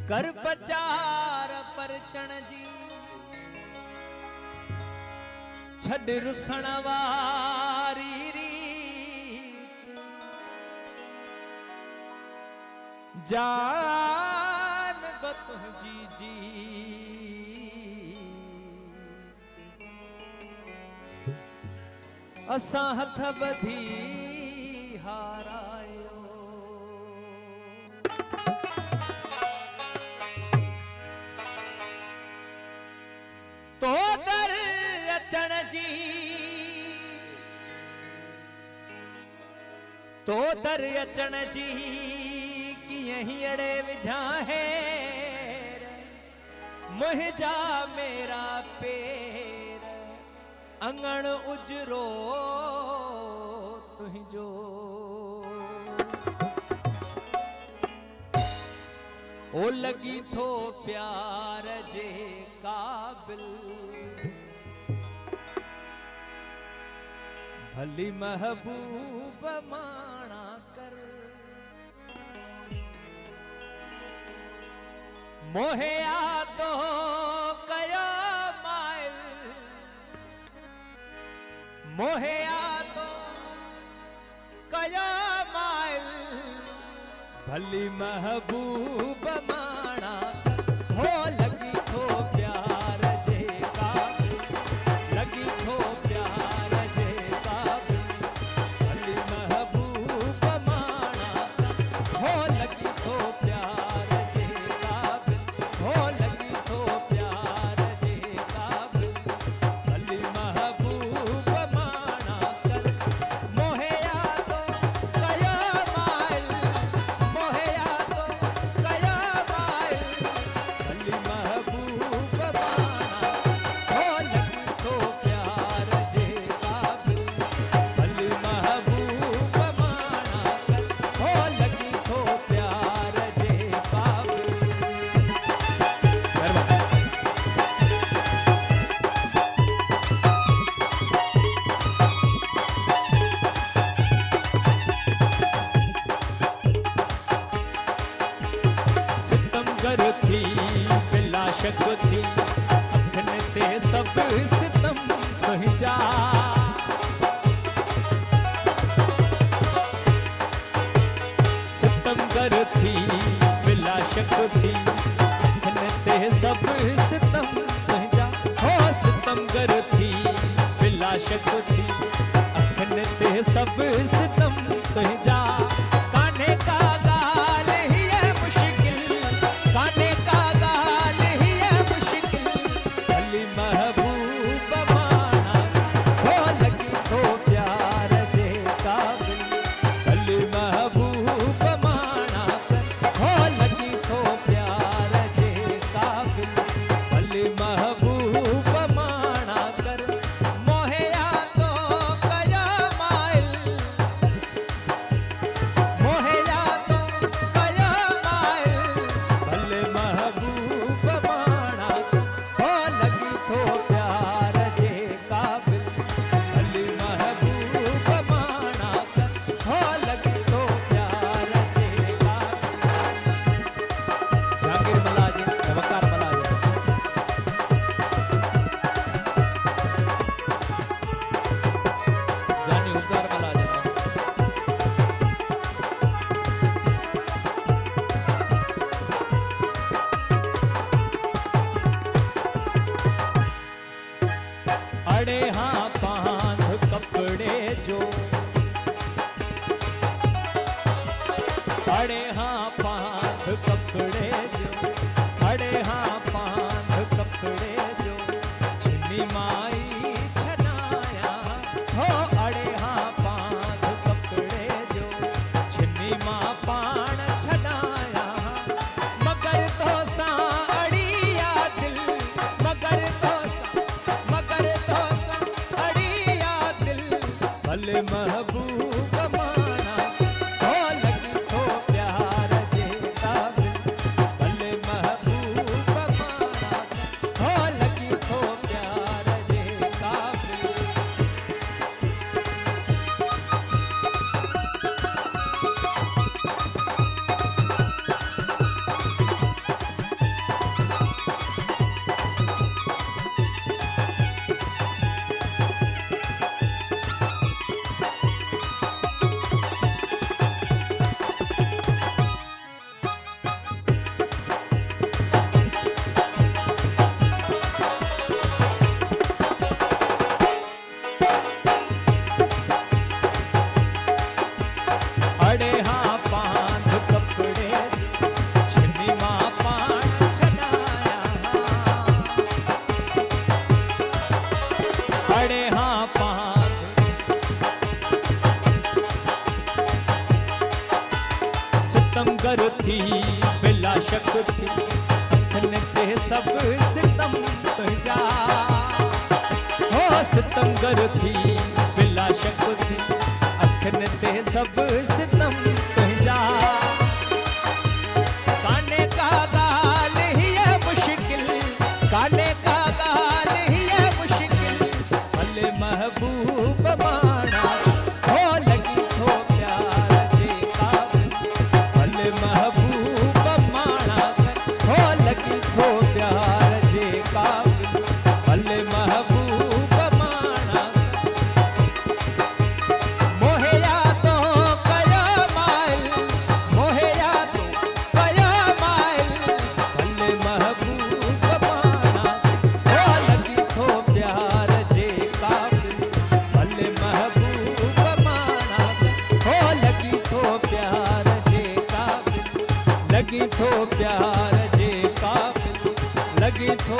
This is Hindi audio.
कर पचार पर चण जी छड़ रुसण वारी रीत जान बतु जी जी असां हथ बधी हारायो तो दर अचण जी तो दर अचण जी कीअं हीअड़े विझां हेर मुंहिंजा मेरा पेर अंगण उजरो तुंहिंजो ओ लगी थो प्यार जे काबिल भली महबूब माणा कर मोहे यादो कयो माइल मोहे यादो कयो माइल भली महबूब माणा हो लगी थो प्यार जे काबिल लगी थो प्यार जे काबिल भली महबूब माणा हो लगी थो प्यार जे काबिल हो लगी थो प्यार जे काबिल भली महबूब माणा कर मोहे यादो कयो माइल मोहे यादो कयो माइल भली महबूब माणा हो लगी थो प्यार जे काबिल भली महबूब माणा कर हो लगी थो प्यार जे काबिल सितमगर थी बिलाशक थी अखन ते सब सितम तुंहिंजा सितमगर थी बिलाशक थी अखन ते सब सितम तुंहिंजा हो सितमगर थी बिलाशक थी अखन ते सब सितम तुंहिंजा कान्हे का गाल ही है मुश्किल कान्हे का गाल ही है मुश्किल भली महबूब माणा हो लगी थो प्यार जे काबिल भली महबूब माणा कर हो लगी थो प्यार जे काबिल भली महबूब माणा कर मोहे यादो कयो माइल मोहे यादो कयो माइल भले महबूब माणा कर हो लगी थो प्यार जे काबिल भली महबूब माणा कर हो लगी थो प्यार जे काबिल जागीर मलाजी वकार मलाजी जानी हुकार मलाजी अड़े हाँ बांध कपड़े जो अड़े हाँ बांध कपड़े जो अड़े हाँ बांध कपड़े जो छिनी माई छनाया हो अड़े हाँ बांध कपड़े जो छिनी माँ पाण छनाया मगर तो सा अड़िया दिल मगर तो सा अड़िया दिल भले महबूब माणा हो लगी थो प्यार जे बिला शक थी अखन ते सब सितम तुझा हो सितमगर थी बिला शक थी अखन ते सब सितम तुझा काने का गाल ही है मुश्किल काने का गाल ही है मुश्किल भले महबूब माना हो लगी थो प्यार जे काबिल भले महबूब माना हो लगी थो प्यार जे काबिल भले महबूब माना मोहया तो कया माइल मोहया तो कया माइल भले महबूब माना हो लगी थो प्यार जे काबिल भले महबूब माना हो लगी थो प्यार जे काबिल लगी थो प्यार जे काबिल लगी थो